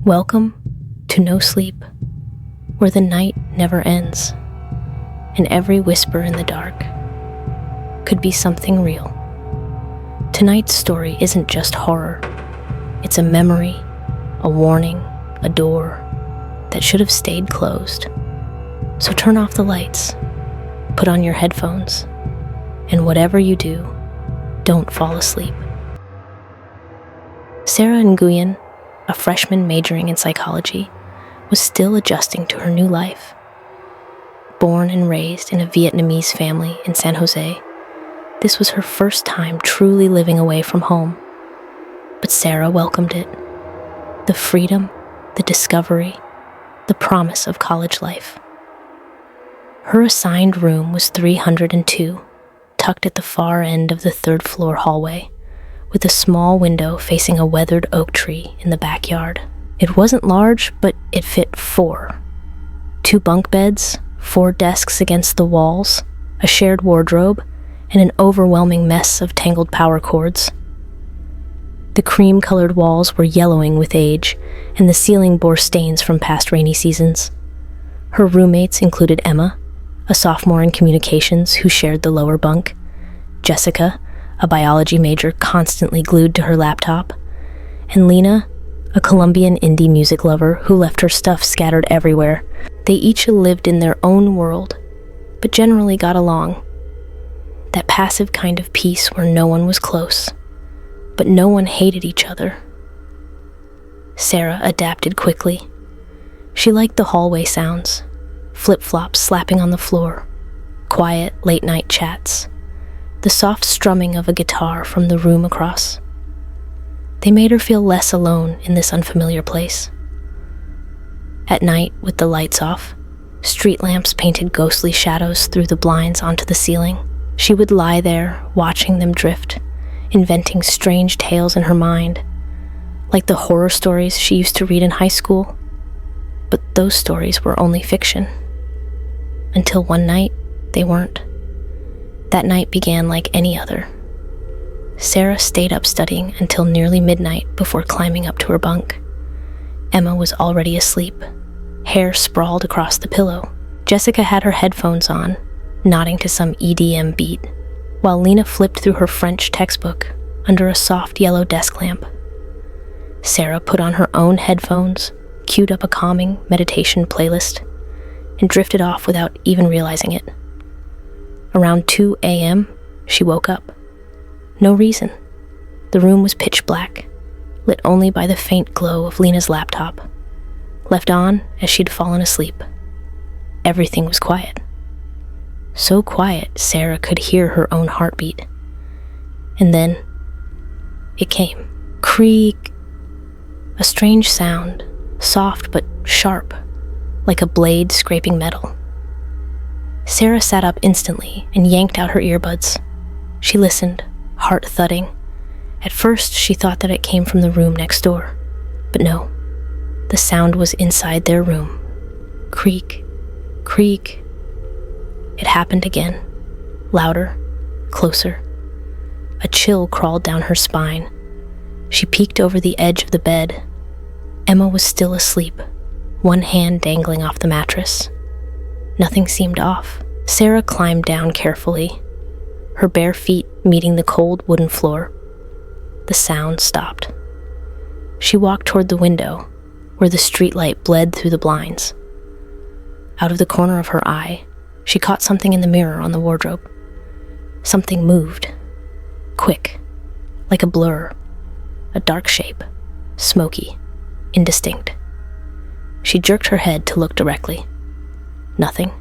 Welcome to No Sleep, where the night never ends, and every whisper in the dark could be something real. Tonight's story isn't just horror. It's a memory, a warning, a door that should have stayed closed. So turn off the lights, put on your headphones, and whatever you do, don't fall asleep. Sarah Nguyen, a freshman majoring in psychology, was still adjusting to her new life. Born and raised in a Vietnamese family in San Jose, this was her first time truly living away from home. But Sarah welcomed it. The freedom, the discovery, the promise of college life. Her assigned room was 302, tucked at the far end of the third-floor hallway, with a small window facing a weathered oak tree in the backyard. It wasn't large, but it fit 4. 2 bunk beds, 4 desks against the walls, a shared wardrobe, and an overwhelming mess of tangled power cords. The cream-colored walls were yellowing with age, and the ceiling bore stains from past rainy seasons. Her roommates included Emma, a sophomore in communications who shared the lower bunk, Jessica, a biology major constantly glued to her laptop, and Lena, a Colombian indie music lover who left her stuff scattered everywhere. They each lived in their own world, but generally got along. That passive kind of peace where no one was close, but no one hated each other. Sarah adapted quickly. She liked the hallway sounds, flip-flops slapping on the floor, quiet late-night chats, the soft strumming of a guitar from the room across. They made her feel less alone in this unfamiliar place. At night, with the lights off, street lamps painted ghostly shadows through the blinds onto the ceiling. She would lie there, watching them drift, inventing strange tales in her mind, like the horror stories she used to read in high school. But those stories were only fiction. Until one night, they weren't. That night began like any other. Sarah stayed up studying until nearly midnight before climbing up to her bunk. Emma was already asleep, hair sprawled across the pillow. Jessica had her headphones on, nodding to some EDM beat, while Lena flipped through her French textbook under a soft yellow desk lamp. Sarah put on her own headphones, queued up a calming meditation playlist, and drifted off without even realizing it. Around 2 a.m., she woke up. No reason. The room was pitch black, lit only by the faint glow of Lena's laptop, left on as she'd fallen asleep. Everything was quiet. So quiet, Sarah could hear her own heartbeat. And then, it came. Creak. A strange sound, soft but sharp, like a blade scraping metal. Sarah sat up instantly and yanked out her earbuds. She listened, heart thudding. At first, she thought that it came from the room next door. But no, the sound was inside their room. Creak, creak. It happened again, louder, closer. A chill crawled down her spine. She peeked over the edge of the bed. Emma was still asleep, one hand dangling off the mattress. Nothing seemed off. Sarah climbed down carefully, her bare feet meeting the cold wooden floor. The sound stopped. She walked toward the window, where the streetlight bled through the blinds. Out of the corner of her eye, she caught something in the mirror on the wardrobe. Something moved. Quick, like a blur. A dark shape, smoky, indistinct. She jerked her head to look directly. Nothing.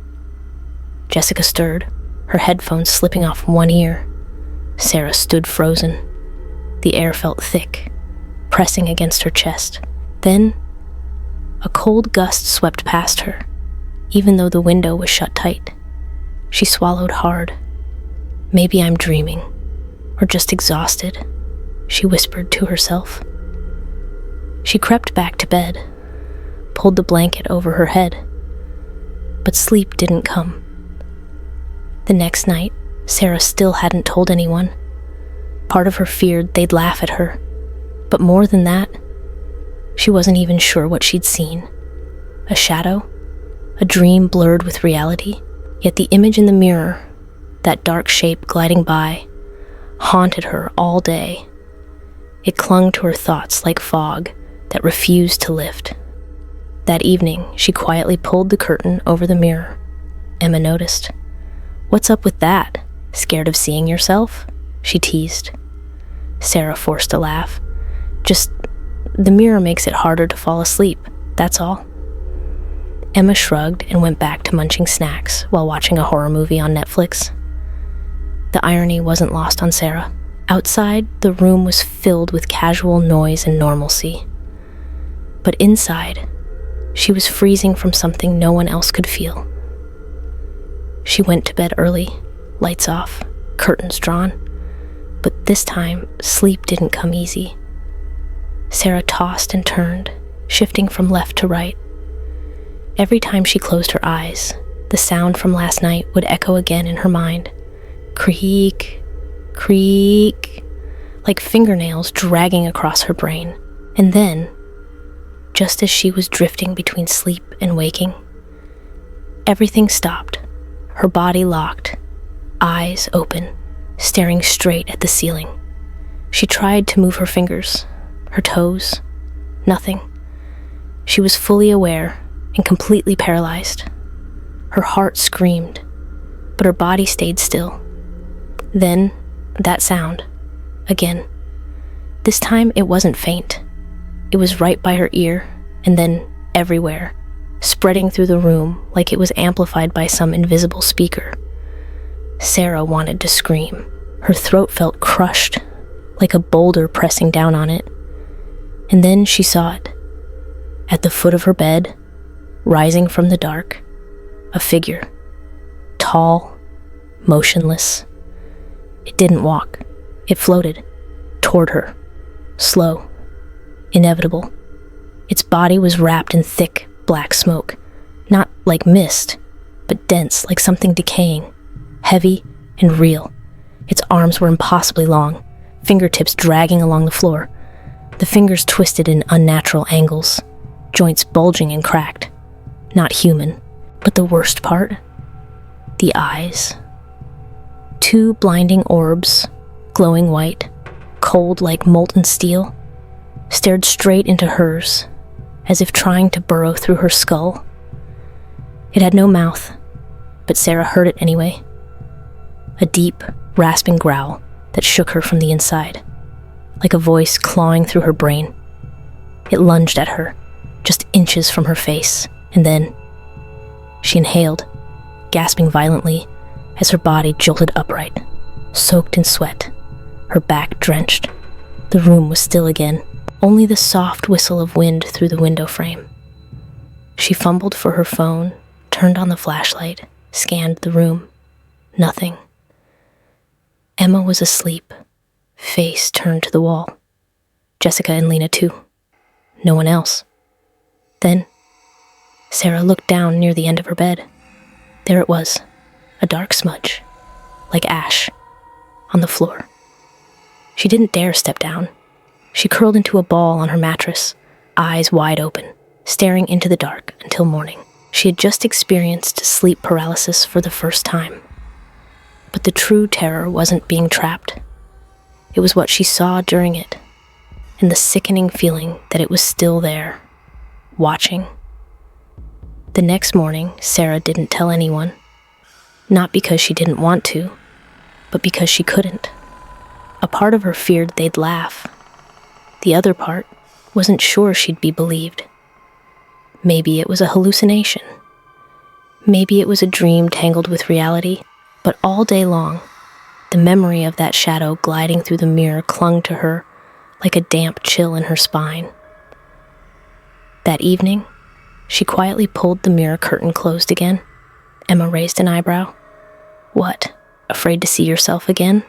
Jessica stirred, her headphones slipping off one ear. Sarah stood frozen. The air felt thick, pressing against her chest. Then, a cold gust swept past her, even though the window was shut tight. She swallowed hard. Maybe I'm dreaming, or just exhausted, she whispered to herself. She crept back to bed, pulled the blanket over her head, but sleep didn't come. The next night, Sarah still hadn't told anyone. Part of her feared they'd laugh at her, but more than that, She wasn't even sure what she'd seen. A shadow? A dream blurred with reality? Yet the image in the mirror, that dark shape gliding by, haunted her all day. It clung to her thoughts like fog that refused to lift. That evening, she quietly pulled the curtain over the mirror. Emma noticed. "What's up with that? Scared of seeing yourself?" she teased. Sarah forced a laugh. "Just, the mirror makes it harder to fall asleep, that's all." Emma shrugged and went back to munching snacks while watching a horror movie on Netflix. The irony wasn't lost on Sarah. Outside, the room was filled with casual noise and normalcy. But inside, she was freezing from something no one else could feel. She went to bed early, lights off, curtains drawn. But this time, sleep didn't come easy. Sarah tossed and turned, shifting from left to right. Every time she closed her eyes, the sound from last night would echo again in her mind. Creak, creak, like fingernails dragging across her brain. And then, just as she was drifting between sleep and waking, everything stopped, her body locked, eyes open, staring straight at the ceiling. She tried to move her fingers, her toes, nothing. She was fully aware and completely paralyzed. Her heart screamed, but her body stayed still. Then, that sound, again. This time it wasn't faint. It was right by her ear, and then everywhere, spreading through the room like it was amplified by some invisible speaker. Sarah wanted to scream. Her throat felt crushed, like a boulder pressing down on it. And then she saw it. At the foot of her bed, rising from the dark, a figure. Tall, motionless. It didn't walk. It floated toward her. Slow. Inevitable. Its body was wrapped in thick, black smoke. Not like mist, but dense, like something decaying. Heavy and real. Its arms were impossibly long, fingertips dragging along the floor. The fingers twisted in unnatural angles, joints bulging and cracked. Not human. But the worst part? The eyes. Two blinding orbs, glowing white, cold like molten steel, stared straight into hers, as if trying to burrow through her skull. It had no mouth, but Sarah heard it anyway. A deep, rasping growl that shook her from the inside, like a voice clawing through her brain. It lunged at her, just inches from her face, and then she inhaled, gasping violently as her body jolted upright, soaked in sweat, her back drenched. The room was still again, only the soft whistle of wind through the window frame. She fumbled for her phone, turned on the flashlight, scanned the room. Nothing. Emma was asleep, face turned to the wall. Jessica and Lena too. No one else. Then, Sarah looked down near the end of her bed. There it was, a dark smudge, like ash, on the floor. She didn't dare step down. She curled into a ball on her mattress, eyes wide open, staring into the dark until morning. She had just experienced sleep paralysis for the first time. But the true terror wasn't being trapped. It was what she saw during it, and the sickening feeling that it was still there, watching. The next morning, Sarah didn't tell anyone. Not because she didn't want to, but because she couldn't. A part of her feared they'd laugh. The other part wasn't sure she'd be believed. Maybe it was a hallucination. Maybe it was a dream tangled with reality. But all day long, the memory of that shadow gliding through the mirror clung to her like a damp chill in her spine. That evening, she quietly pulled the mirror curtain closed again. Emma raised an eyebrow. "What, afraid to see yourself again?"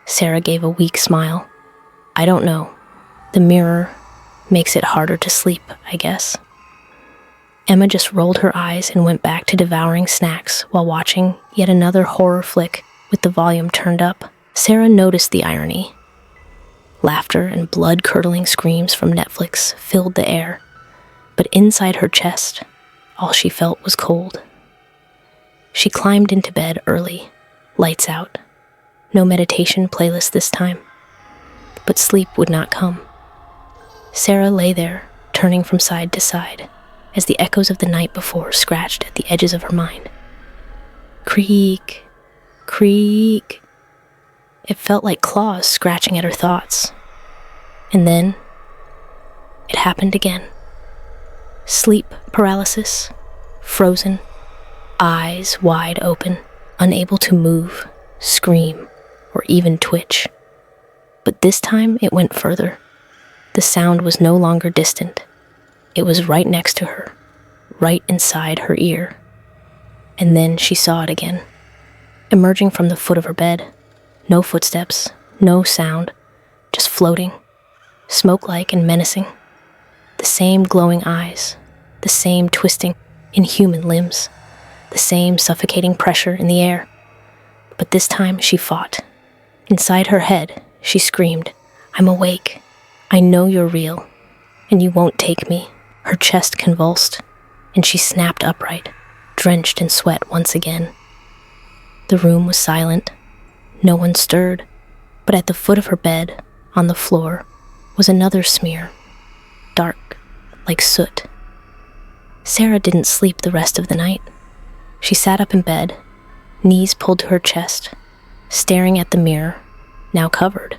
Sarah gave a weak smile. "I don't know. The mirror makes it harder to sleep, I guess." Emma just rolled her eyes and went back to devouring snacks while watching yet another horror flick with the volume turned up. Sarah noticed the irony. Laughter and blood-curdling screams from Netflix filled the air, but inside her chest, all she felt was cold. She climbed into bed early, lights out. No meditation playlist this time. But sleep would not come. Sarah lay there, turning from side to side, as the echoes of the night before scratched at the edges of her mind. Creak, creak. It felt like claws scratching at her thoughts. And then, it happened again. Sleep paralysis, frozen, eyes wide open, unable to move, scream, or even twitch. But this time it went further. The sound was no longer distant. It was right next to her, right inside her ear. And then she saw it again, emerging from the foot of her bed. No footsteps, no sound, just floating, smoke-like and menacing. The same glowing eyes, the same twisting, inhuman limbs, the same suffocating pressure in the air. But this time she fought. Inside her head, she screamed, "I'm awake. I know you're real, and you won't take me." Her chest convulsed, and she snapped upright, drenched in sweat once again. The room was silent. No one stirred, but at the foot of her bed, on the floor, was another smear, dark, like soot. Sarah didn't sleep the rest of the night. She sat up in bed, knees pulled to her chest, staring at the mirror, now covered,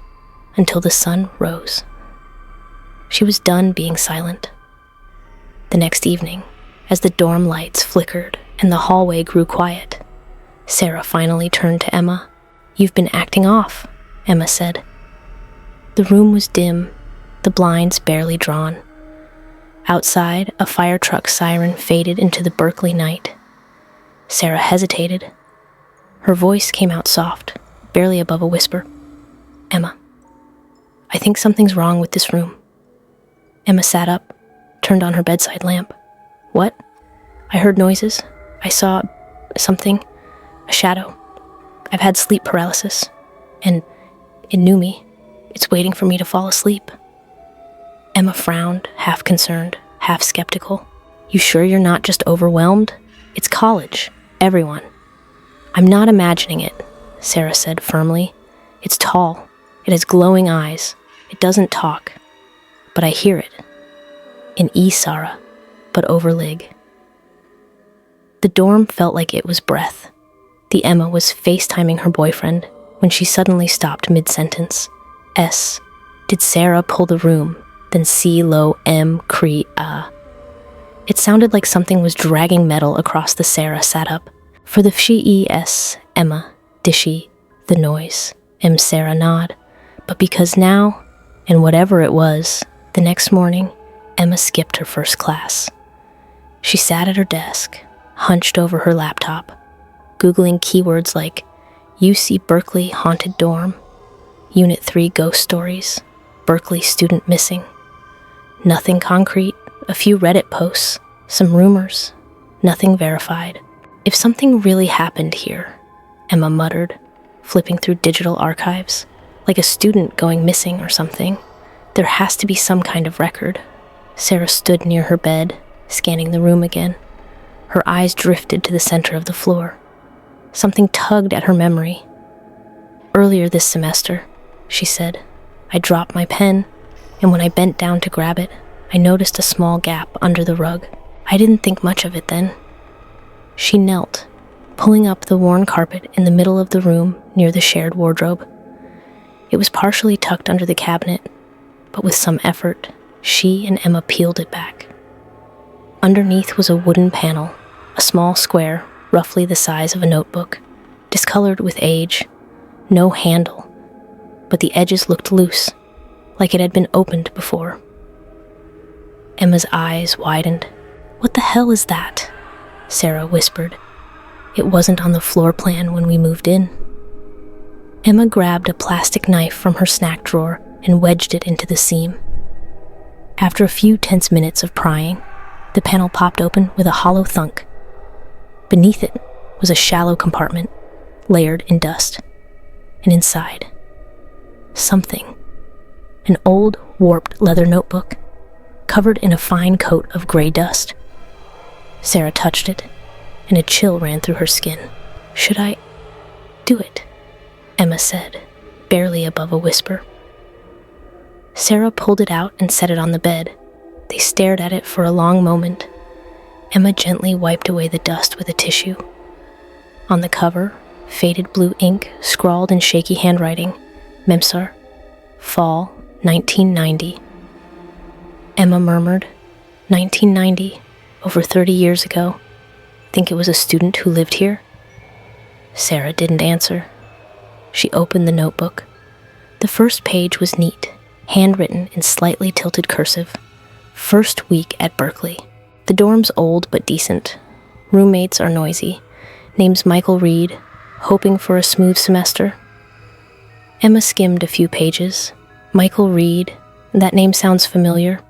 until the sun rose. She was done being silent. The next evening, as the dorm lights flickered and the hallway grew quiet, Sarah finally turned to Emma. "You've been acting off," Emma said. The room was dim, the blinds barely drawn. Outside, a fire truck siren faded into the Berkeley night. Sarah hesitated. Her voice came out soft, barely above a whisper. "Emma, I think something's wrong with this room." Emma sat up, turned on her bedside lamp. "What?" "I heard noises. I saw something, a shadow. I've had sleep paralysis, and it knew me. It's waiting for me to fall asleep." Emma frowned, half concerned, half skeptical. "You sure you're not just overwhelmed? It's college. Everyone." "I'm not imagining it," Sarah said firmly. "It's tall. It has glowing eyes. It doesn't talk. But I hear it. In Sarah, but over Lig." The dorm felt like it was breath. The Emma was FaceTiming her boyfriend when she suddenly stopped mid-sentence. S. Did Sarah pull the room, then C low M cree A. It sounded like something was dragging metal across the Sarah sat up. For the she S, Emma, dishy, the noise, M Sarah nod. But because now, and whatever it was, the next morning, Emma skipped her first class. She sat at her desk, hunched over her laptop, Googling keywords like UC Berkeley haunted dorm, Unit 3 ghost stories, Berkeley student missing. Nothing concrete, a few Reddit posts, some rumors, nothing verified. "If something really happened here," Emma muttered, flipping through digital archives, "like a student going missing or something, there has to be some kind of record." Sarah stood near her bed, scanning the room again. Her eyes drifted to the center of the floor. Something tugged at her memory. "Earlier this semester," she said, "I dropped my pen, and when I bent down to grab it, I noticed a small gap under the rug. I didn't think much of it then." She knelt, pulling up the worn carpet in the middle of the room near the shared wardrobe. It was partially tucked under the cabinet, but with some effort, she and Emma peeled it back. Underneath was a wooden panel, a small square, roughly the size of a notebook, discolored with age, no handle, but the edges looked loose, like it had been opened before. Emma's eyes widened. "What the hell is that?" Sarah whispered. "It wasn't on the floor plan when we moved in." Emma grabbed a plastic knife from her snack drawer and wedged it into the seam. After a few tense minutes of prying, the panel popped open with a hollow thunk. Beneath it was a shallow compartment, layered in dust. And inside, something. an old, warped leather notebook, covered in a fine coat of gray dust. Sarah touched it, and a chill ran through her skin. "Should I do it?" Emma said, barely above a whisper. Sarah pulled it out and set it on the bed. They stared at it for a long moment. Emma gently wiped away the dust with a tissue. On the cover, faded blue ink scrawled in shaky handwriting, Memsar, Fall, 1990. Emma murmured, 1990, over 30 years ago. Think it was a student who lived here? Sarah didn't answer. She opened the notebook. The first page was neat, handwritten in slightly tilted cursive. First week at Berkeley. The dorm's old but decent. Roommates are noisy. Name's Michael Reid, hoping for a smooth semester. Emma skimmed a few pages. Michael Reid, that name sounds familiar.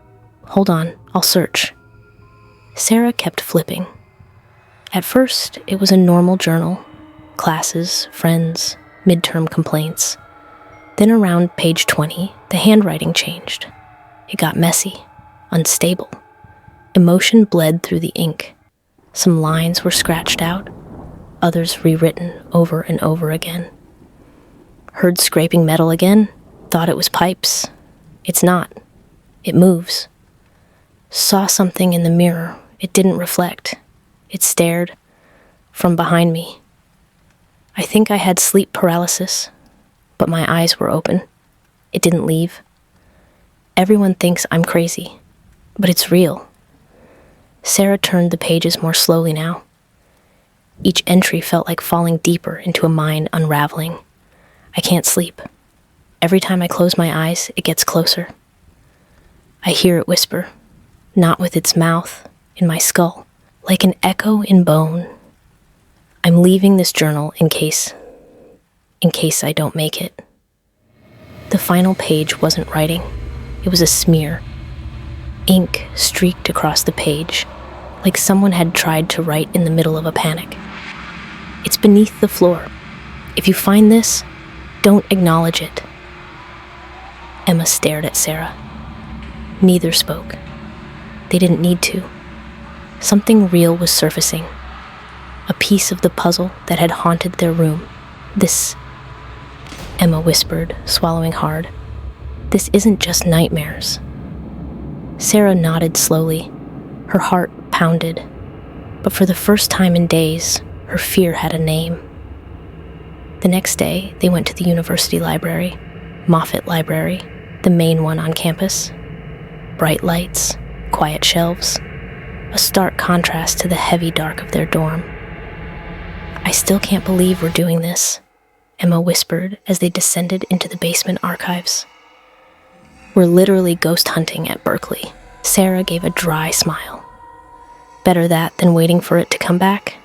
Hold on, I'll search. Sarah kept flipping. At first, it was a normal journal. Classes, friends, midterm complaints. Then around page 20, the handwriting changed. It got messy, unstable. Emotion bled through the ink. Some lines were scratched out, others rewritten over and over again. Heard scraping metal again, thought it was pipes. It's not. It moves. Saw something in the mirror. It didn't reflect. It stared from behind me. I think I had sleep paralysis, but my eyes were open. It didn't leave. Everyone thinks I'm crazy, but it's real. Sarah turned the pages more slowly now. Each entry felt like falling deeper into a mind unraveling. I can't sleep. Every time I close my eyes, it gets closer. I hear it whisper, not with its mouth, in my skull, like an echo in bone. I'm leaving this journal in case I don't make it. The final page wasn't writing. It was a smear. Ink streaked across the page, like someone had tried to write in the middle of a panic. It's beneath the floor. If you find this, don't acknowledge it. Emma stared at Sarah. Neither spoke. They didn't need to. Something real was surfacing. A piece of the puzzle that had haunted their room. This, Emma whispered, swallowing hard. This isn't just nightmares. Sarah nodded slowly. Her heart pounded. But for the first time in days, her fear had a name. The next day, they went to the university library, Moffett Library, the main one on campus. Bright lights, quiet shelves, a stark contrast to the heavy dark of their dorm. I still can't believe we're doing this, Emma whispered as they descended into the basement archives. We're literally ghost hunting at Berkeley. Sarah gave a dry smile. Better that than waiting for it to come back.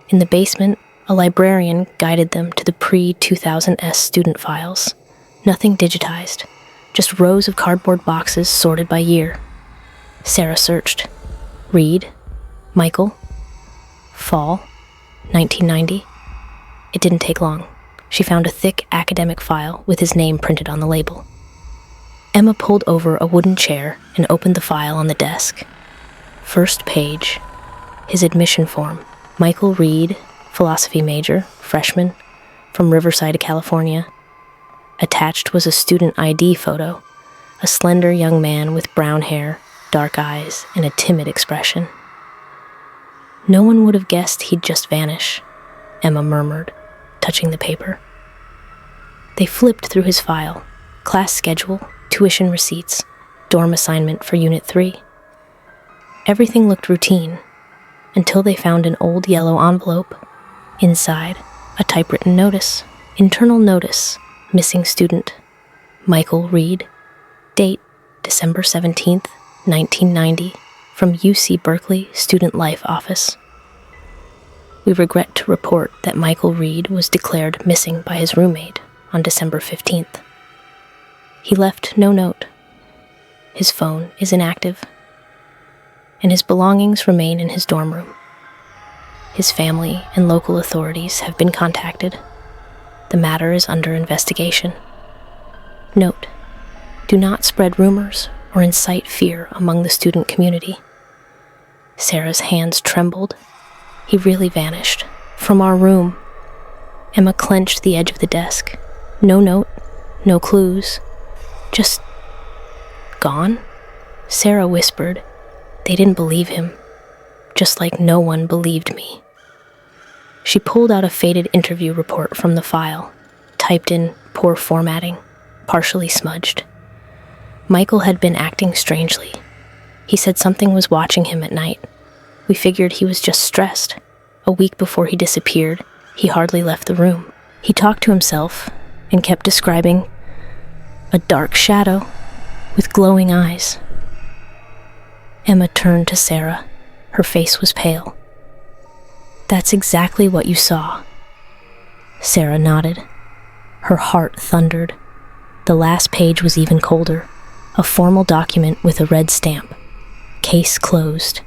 In the basement, a librarian guided them to the pre-2000s student files. Nothing digitized, just rows of cardboard boxes sorted by year. Sarah searched. Reid, Michael, Fall, 1990. It didn't take long. She found a thick academic file with his name printed on the label. Emma pulled over a wooden chair and opened the file on the desk. First page, his admission form. Michael Reid, philosophy major, freshman, from Riverside, California. Attached was a student ID photo, a slender young man with brown hair, dark eyes, and a timid expression. No one would have guessed he'd just vanish, Emma murmured, touching the paper. They flipped through his file, class schedule, tuition receipts, dorm assignment for Unit 3. Everything looked routine, until they found an old yellow envelope. Inside, a typewritten notice. Internal notice. Missing student. Michael Reid. Date, December 17th, 1990. From UC Berkeley Student Life Office. We regret to report that Michael Reid was declared missing by his roommate on December 15th. He left no note. His phone is inactive, and his belongings remain in his dorm room. His family and local authorities have been contacted. The matter is under investigation. Note: Do not spread rumors or incite fear among the student community. Sarah's hands trembled. He really vanished. From our room. Emma clenched the edge of the desk. No note, no clues. Just gone? Sarah whispered. They didn't believe him, just like no one believed me. She pulled out a faded interview report from the file, typed in poor formatting, partially smudged. Michael had been acting strangely. He said something was watching him at night. We figured he was just stressed. A week before he disappeared, he hardly left the room. He talked to himself and kept describing a dark shadow with glowing eyes. Emma turned to Sarah. Her face was pale. That's exactly what you saw. Sarah nodded. Her heart thundered. The last page was even colder. A formal document with a red stamp. Case closed.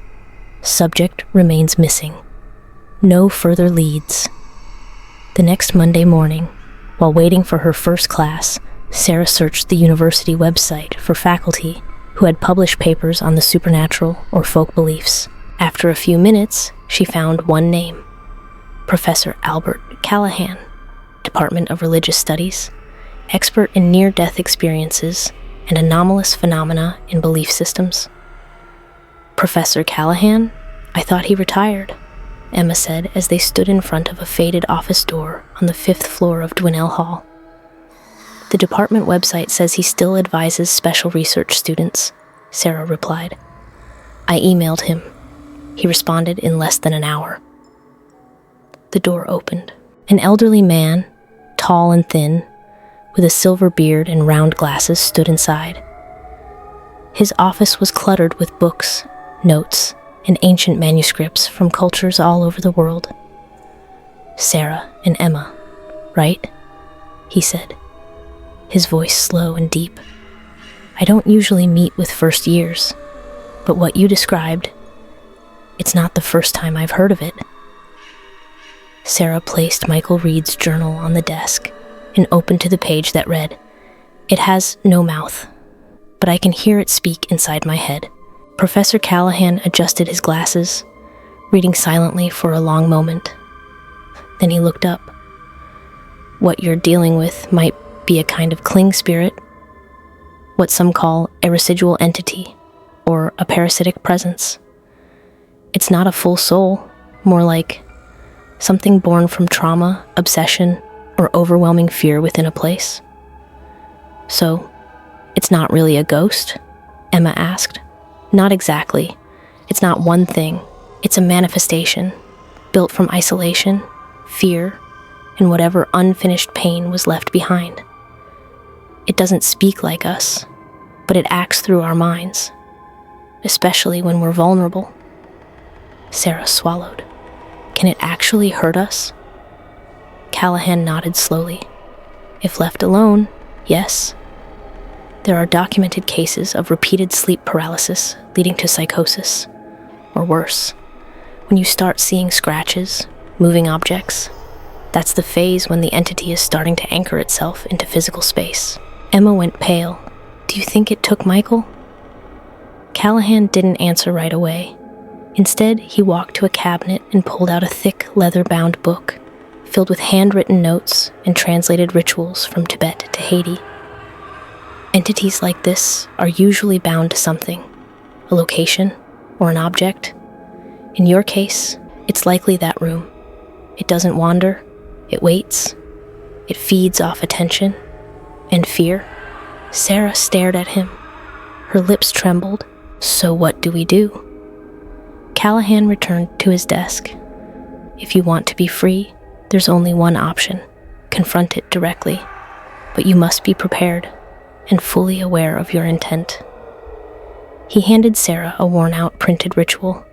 Subject remains missing. No further leads. The next Monday morning, while waiting for her first class, Sarah searched the university website for faculty who had published papers on the supernatural or folk beliefs. After a few minutes, she found one name, Professor Albert Callahan, Department of Religious Studies, expert in near-death experiences and anomalous phenomena in belief systems. Professor Callahan? I thought he retired, Emma said as they stood in front of a faded office door on the 5th floor of Dwinell Hall. The department website says he still advises special research students, Sarah replied. I emailed him. He responded in less than an hour. The door opened. An elderly man, tall and thin, with a silver beard and round glasses, stood inside. His office was cluttered with books, notes, and ancient manuscripts from cultures all over the world. Sarah and Emma, right? He said, his voice slow and deep. I don't usually meet with first years, but what you described, it's not the first time I've heard of it. Sarah placed Michael Reid's journal on the desk and opened to the page that read, It has no mouth, but I can hear it speak inside my head. Professor Callahan adjusted his glasses, reading silently for a long moment. Then he looked up. What you're dealing with might be a kind of cling spirit, what some call a residual entity, or a parasitic presence. It's not a full soul, more like something born from trauma, obsession, or overwhelming fear within a place. So, it's not really a ghost? Emma asked. Not exactly. It's not one thing. It's a manifestation, built from isolation, fear, and whatever unfinished pain was left behind. It doesn't speak like us, but it acts through our minds, especially when we're vulnerable. Sarah swallowed. Can it actually hurt us? Callahan nodded slowly. If left alone, yes. There are documented cases of repeated sleep paralysis leading to psychosis, or worse. When you start seeing scratches, moving objects, that's the phase when the entity is starting to anchor itself into physical space. Emma went pale. Do you think it took Michael? Callahan didn't answer right away. Instead, he walked to a cabinet and pulled out a thick, leather-bound book filled with handwritten notes and translated rituals from Tibet to Haiti. Entities like this are usually bound to something, a location or an object. In your case, it's likely that room. It doesn't wander, it waits, it feeds off attention and fear. Sarah stared at him. Her lips trembled. So what do we do? Callahan returned to his desk. If you want to be free, there's only one option. Confront it directly. But you must be prepared and fully aware of your intent. He handed Sarah a worn-out printed ritual,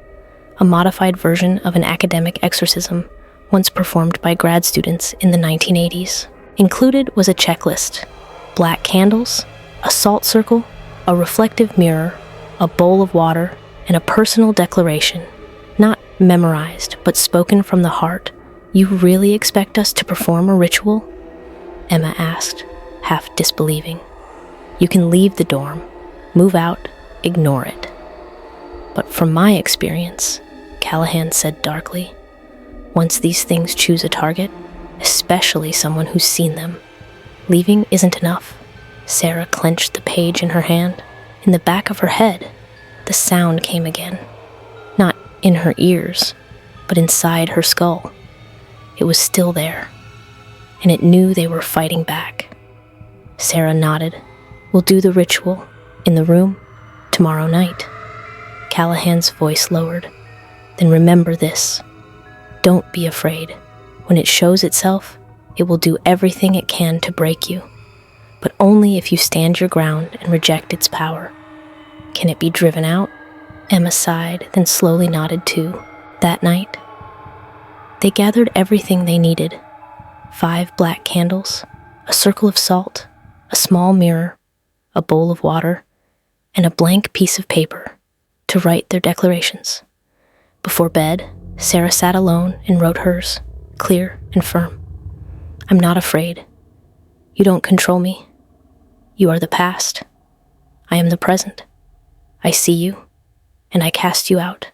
a modified version of an academic exorcism once performed by grad students in the 1980s. Included was a checklist: black candles, a salt circle, a reflective mirror, a bowl of water, and a personal declaration, not memorized, but spoken from the heart. You really expect us to perform a ritual? Emma asked, half disbelieving. You can leave the dorm, move out, ignore it. But from my experience, Callahan said darkly, once these things choose a target, especially someone who's seen them, leaving isn't enough. Sarah clenched the page in her hand. In the back of her head, the sound came again. Not in her ears, but inside her skull. It was still there, and it knew they were fighting back. Sarah nodded. We'll do the ritual in the room tomorrow night. Callahan's voice lowered. Then remember this. Don't be afraid. When it shows itself, it will do everything it can to break you, but only if you stand your ground and reject its power. Can it be driven out? Emma sighed, then slowly nodded too. That night, they gathered everything they needed. 5 black candles, a circle of salt, a small mirror, a bowl of water, and a blank piece of paper to write their declarations. Before bed, Sarah sat alone and wrote hers, clear and firm. I'm not afraid. You don't control me. You are the past. I am the present. I see you, and I cast you out.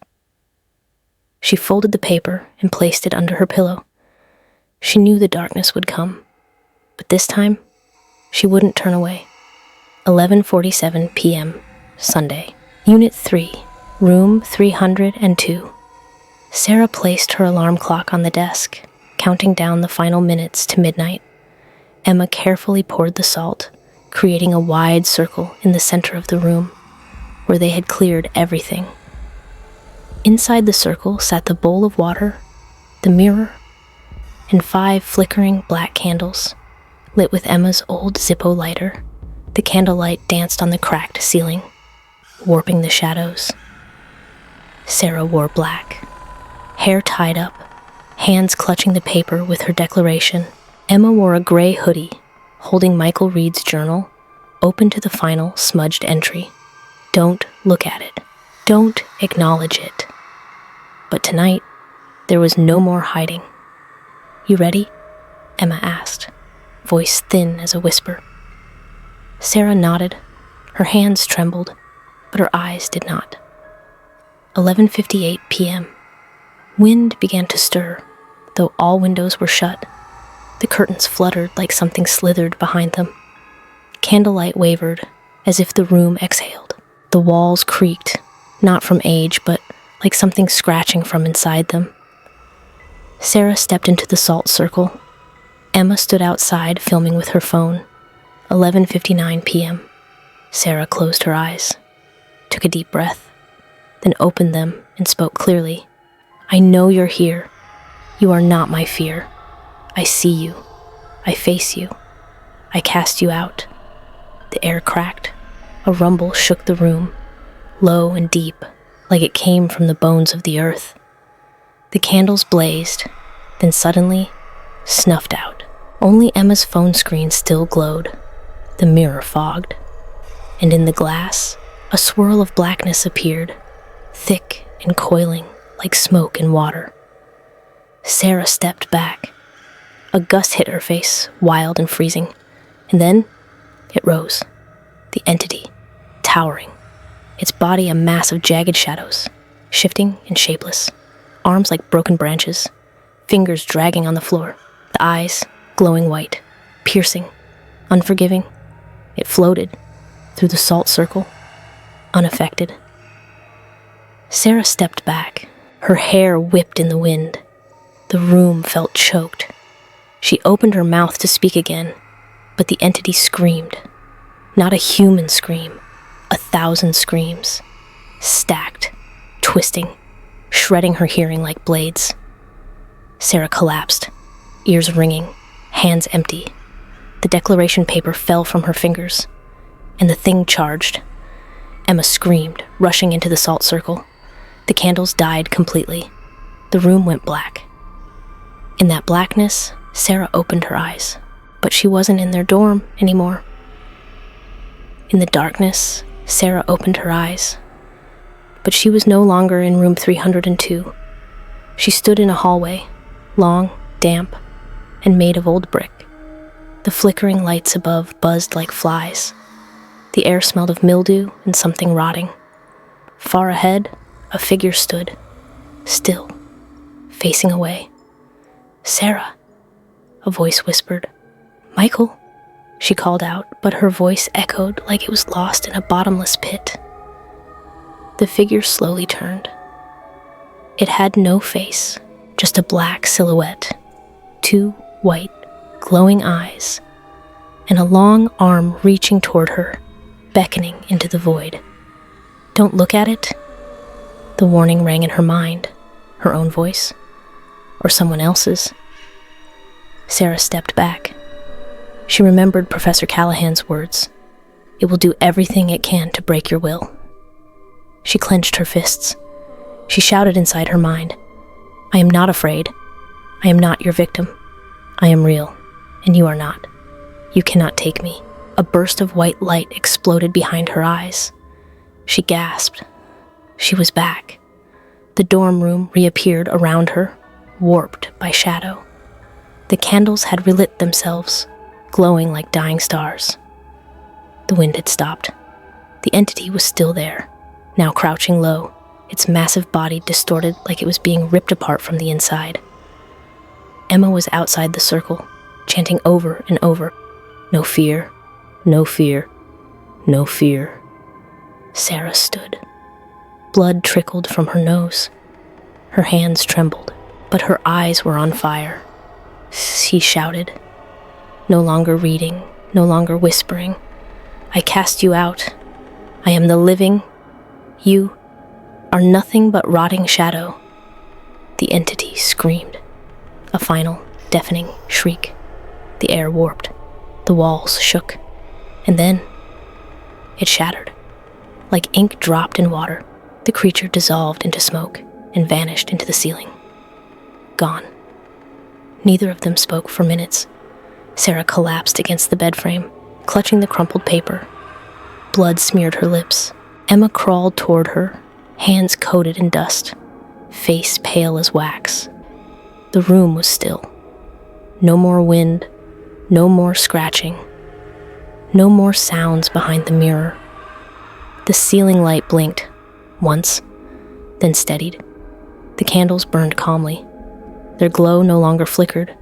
She folded the paper and placed it under her pillow. She knew the darkness would come, but this time, she wouldn't turn away. 11:47 p.m., Sunday. Unit 3, Room 302. Sarah placed her alarm clock on the desk, counting down the final minutes to midnight. Emma carefully poured the salt, creating a wide circle in the center of the room, where they had cleared everything. Inside the circle sat the bowl of water, the mirror, and 5 flickering black candles, lit with Emma's old Zippo lighter. The candlelight danced on the cracked ceiling, warping the shadows. Sarah wore black, hair tied up, hands clutching the paper with her declaration. Emma wore a gray hoodie, holding Michael Reid's journal, open to the final smudged entry. Don't look at it. Don't acknowledge it. But tonight, there was no more hiding. You ready? Emma asked, voice thin as a whisper. Sarah nodded. Her hands trembled, but her eyes did not. 11:58 p.m. Wind began to stir, though all windows were shut. The curtains fluttered like something slithered behind them. Candlelight wavered, as if the room exhaled. The walls creaked, not from age, but like something scratching from inside them. Sarah stepped into the salt circle. Emma stood outside filming with her phone. 11:59 p.m. Sarah closed her eyes, took a deep breath, then opened them and spoke clearly. I know you're here. You are not my fear. I see you. I face you. I cast you out. The air cracked. A rumble shook the room, low and deep, like it came from the bones of the earth. The candles blazed, then suddenly snuffed out. Only Emma's phone screen still glowed. The mirror fogged. And in the glass, a swirl of blackness appeared, thick and coiling like smoke in water. Sarah stepped back. A gust hit her face, wild and freezing, and then it rose. The entity, towering, its body a mass of jagged shadows, shifting and shapeless, arms like broken branches, fingers dragging on the floor, the eyes glowing white, piercing, unforgiving. It floated through the salt circle, unaffected. Sarah stepped back. Her hair whipped in the wind. The room felt choked. She opened her mouth to speak again, but the entity screamed. Not a human scream, 1,000 screams, stacked, twisting, shredding her hearing like blades. Sarah collapsed, ears ringing, hands empty. The declaration paper fell from her fingers, and the thing charged. Emma screamed, rushing into the salt circle. The candles died completely. The room went black. In that blackness, Sarah opened her eyes, but she wasn't in their dorm anymore. In the darkness, Sarah opened her eyes, but she was no longer in room 302. She stood in a hallway, long, damp, and made of old brick. The flickering lights above buzzed like flies. The air smelled of mildew and something rotting. Far ahead, a figure stood, still, facing away. "Sarah," a voice whispered. "Michael," she called out, but her voice echoed like it was lost in a bottomless pit. The figure slowly turned. It had no face, just a black silhouette, 2 white, glowing eyes, and a long arm reaching toward her, beckoning into the void. "Don't look at it." The warning rang in her mind, her own voice, or someone else's. Sarah stepped back. She remembered Professor Callahan's words. "It will do everything it can to break your will." She clenched her fists. She shouted inside her mind, "I am not afraid. I am not your victim. I am real, and you are not. You cannot take me." A burst of white light exploded behind her eyes. She gasped. She was back. The dorm room reappeared around her, warped by shadow. The candles had relit themselves, glowing like dying stars. The wind had stopped. The entity was still there, now crouching low, its massive body distorted like it was being ripped apart from the inside. Emma was outside the circle, chanting over and over, "No fear, no fear, no fear." Sarah stood. Blood trickled from her nose. Her hands trembled, but her eyes were on fire. She shouted, no longer reading, no longer whispering, "I cast you out. I am the living. You are nothing but rotting shadow." The entity screamed. A final, deafening shriek. The air warped. The walls shook. And then it shattered. Like ink dropped in water, the creature dissolved into smoke and vanished into the ceiling. Gone. Neither of them spoke for minutes. Sarah collapsed against the bed frame, clutching the crumpled paper. Blood smeared her lips. Emma crawled toward her, hands coated in dust, face pale as wax. The room was still. No more wind, no more scratching, no more sounds behind the mirror. The ceiling light blinked, once, then steadied. The candles burned calmly. Their glow no longer flickered,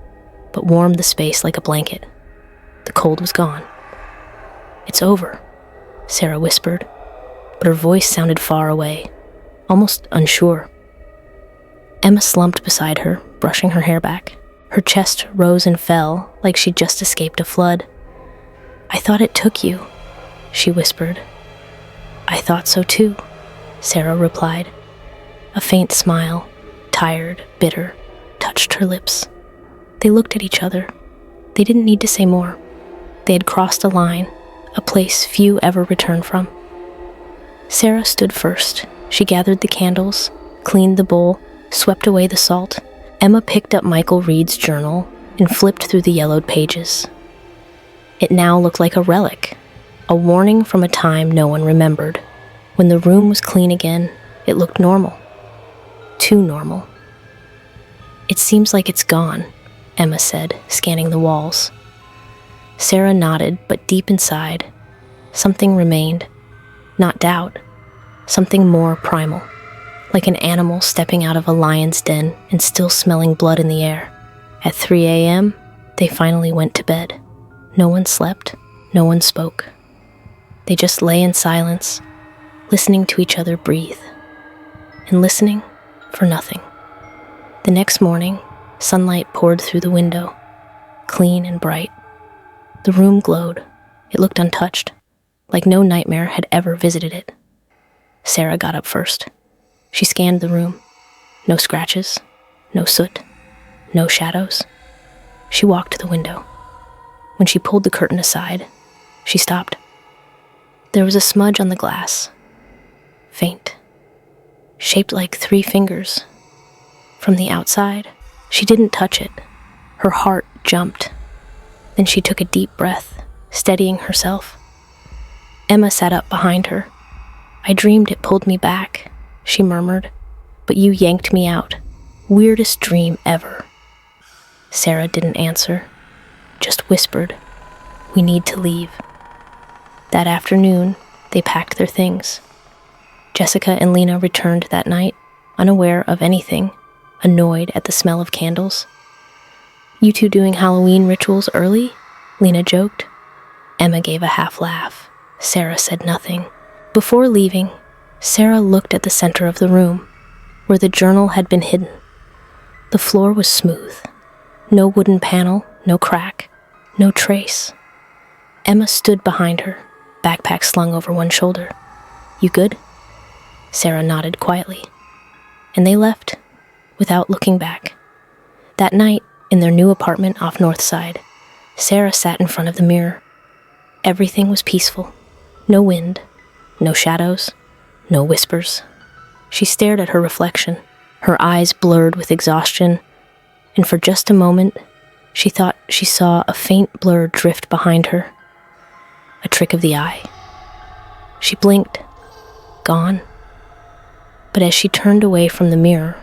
but warmed the space like a blanket. The cold was gone. "It's over," Sarah whispered, but her voice sounded far away, almost unsure. Emma slumped beside her, brushing her hair back. Her chest rose and fell like she'd just escaped a flood. "I thought it took you," she whispered. "I thought so too," Sarah replied. A faint smile, tired, bitter, touched her lips. They looked at each other. They didn't need to say more. They had crossed a line, a place few ever return from. Sarah stood first. She gathered the candles, cleaned the bowl, swept away the salt. Emma picked up Michael Reid's journal and flipped through the yellowed pages. It now looked like a relic, a warning from a time no one remembered. When the room was clean again, it looked normal. Too normal. "It seems like it's gone," Emma said, scanning the walls. Sarah nodded, but deep inside, something remained. Not doubt, something more primal, like an animal stepping out of a lion's den and still smelling blood in the air. At 3 a.m., they finally went to bed. No one slept, no one spoke. They just lay in silence, listening to each other breathe, and listening for nothing. The next morning, sunlight poured through the window, clean and bright. The room glowed. It looked untouched, like no nightmare had ever visited it. Sarah got up first. She scanned the room. No scratches, no soot, no shadows. She walked to the window. When she pulled the curtain aside, she stopped. There was a smudge on the glass, faint, shaped like 3 fingers. From the outside, she didn't touch it. Her heart jumped. Then she took a deep breath, steadying herself. Emma sat up behind her. "I dreamed it pulled me back," she murmured, "but you yanked me out. Weirdest dream ever." Sarah didn't answer, just whispered, "We need to leave." That afternoon, they packed their things. Jessica and Lena returned that night, unaware of anything, annoyed at the smell of candles. "You two doing Halloween rituals early?" Lena joked. Emma gave a half laugh. Sarah said nothing. Before leaving, Sarah looked at the center of the room, where the journal had been hidden. The floor was smooth. No wooden panel, no crack, no trace. Emma stood behind her, backpack slung over one shoulder. "You good?" Sarah nodded quietly. And they left, without looking back. That night, in their new apartment off North Side, Sarah sat in front of the mirror. Everything was peaceful. No wind, no shadows, no whispers. She stared at her reflection, her eyes blurred with exhaustion, and for just a moment, she thought she saw a faint blur drift behind her. A trick of the eye. She blinked. Gone. But as she turned away from the mirror,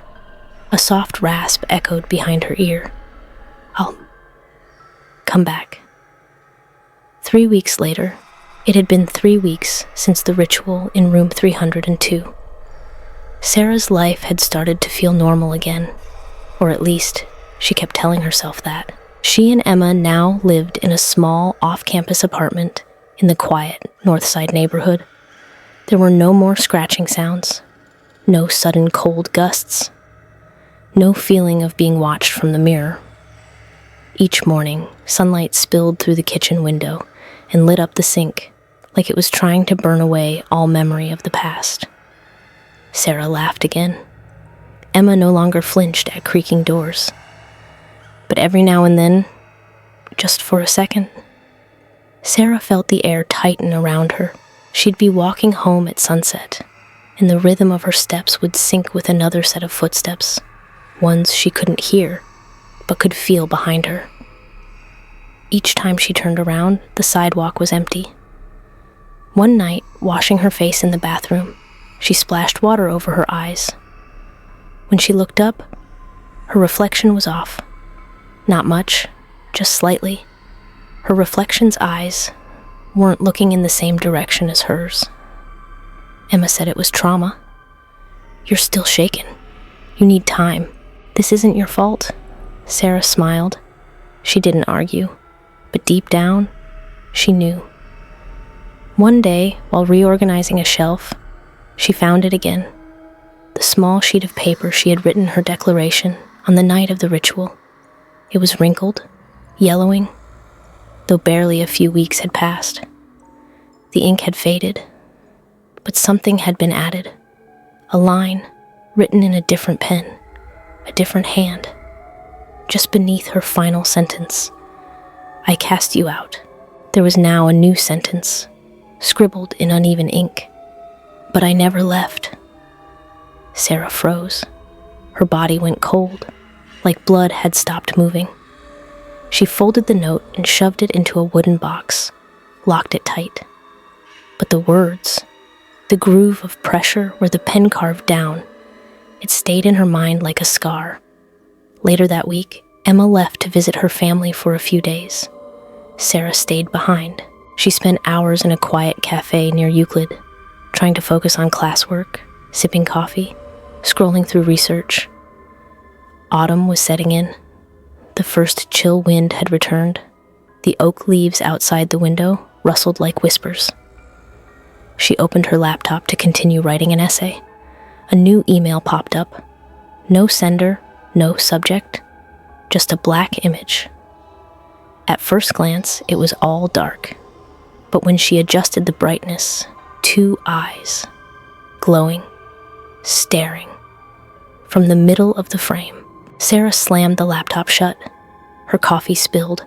a soft rasp echoed behind her ear. "I'll come back." 3 weeks later, it had been 3 weeks since the ritual in room 302. Sarah's life had started to feel normal again, or at least she kept telling herself that. She and Emma now lived in a small off-campus apartment in the quiet North Side neighborhood. There were no more scratching sounds, no sudden cold gusts, no feeling of being watched from the mirror. Each morning, sunlight spilled through the kitchen window and lit up the sink, like it was trying to burn away all memory of the past. Sarah laughed again. Emma no longer flinched at creaking doors. But every now and then, just for a second, Sarah felt the air tighten around her. She'd be walking home at sunset, and the rhythm of her steps would sync with another set of footsteps, ones she couldn't hear, but could feel behind her. Each time she turned around, the sidewalk was empty. One night, washing her face in the bathroom, she splashed water over her eyes. When she looked up, her reflection was off. Not much, just slightly. Her reflection's eyes weren't looking in the same direction as hers. Emma said it was trauma. "You're still shaken. You need time. This isn't your fault." Sarah smiled. She didn't argue, but deep down, she knew. One day, while reorganizing a shelf, she found it again. The small sheet of paper she had written her declaration on the night of the ritual. It was wrinkled, yellowing, though barely a few weeks had passed. The ink had faded, but something had been added. A line, written in a different pen, a different hand. Just beneath her final sentence, "I cast you out." There was now a new sentence, scribbled in uneven ink. "But I never left." Sarah froze. Her body went cold, like blood had stopped moving. She folded the note and shoved it into a wooden box, locked it tight. But the words, the groove of pressure where the pen carved down, it stayed in her mind like a scar. Later that week, Emma left to visit her family for a few days. Sarah stayed behind. She spent hours in a quiet cafe near Euclid, trying to focus on classwork, sipping coffee, scrolling through research. Autumn was setting in. The first chill wind had returned. The oak leaves outside the window rustled like whispers. She opened her laptop to continue writing an essay. A new email popped up. No sender, no subject, just a black image. At first glance, it was all dark. But when she adjusted the brightness, 2 eyes, glowing, staring, from the middle of the frame. Sarah slammed the laptop shut. Her coffee spilled.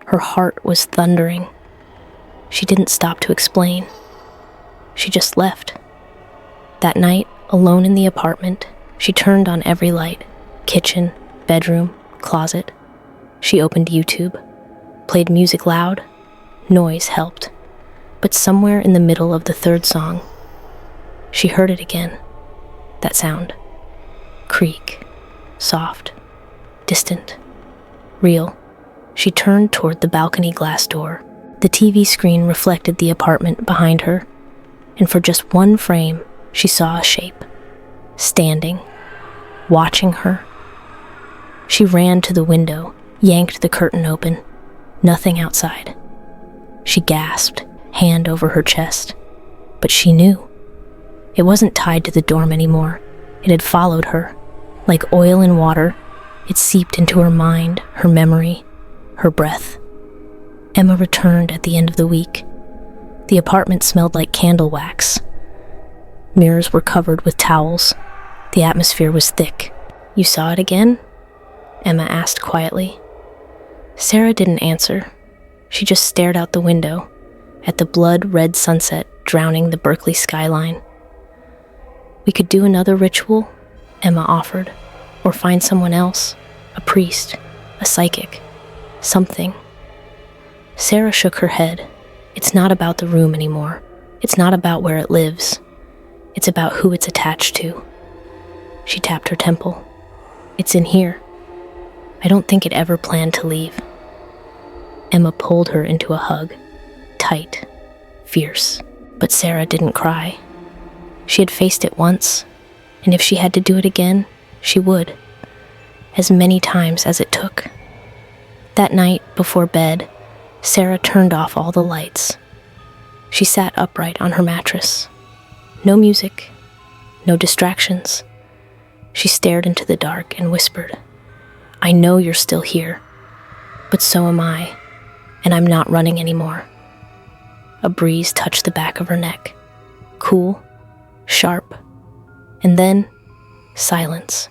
Her heart was thundering. She didn't stop to explain. She just left. That night, alone in the apartment, she turned on every light, kitchen, bedroom, closet. She opened YouTube, played music loud. Noise helped. But somewhere in the middle of the third song, she heard it again. That sound. Creak. Soft. Distant. Real. She turned toward the balcony glass door. The TV screen reflected the apartment behind her, and for just one frame, she saw a shape, standing, watching her. She ran to the window, yanked the curtain open. Nothing outside. She gasped, hand over her chest. But she knew. It wasn't tied to the dorm anymore. It had followed her. Like oil in water, it seeped into her mind, her memory, her breath. Emma returned at the end of the week. The apartment smelled like candle wax. Mirrors were covered with towels. The atmosphere was thick. "You saw it again?" Emma asked quietly. Sarah didn't answer. She just stared out the window, at the blood-red sunset drowning the Berkeley skyline. "We could do another ritual," Emma offered, "or find someone else, a priest, a psychic, something." Sarah shook her head. "It's not about the room anymore. It's not about where it lives. It's about who it's attached to." She tapped her temple. "It's in here. I don't think it ever planned to leave." Emma pulled her into a hug, tight, fierce. But Sarah didn't cry. She had faced it once, and if she had to do it again, she would. As many times as it took. That night, before bed, Sarah turned off all the lights. She sat upright on her mattress. No music, no distractions. She stared into the dark and whispered, "I know you're still here, but so am I, and I'm not running anymore." A breeze touched the back of her neck, cool, sharp, and then silence.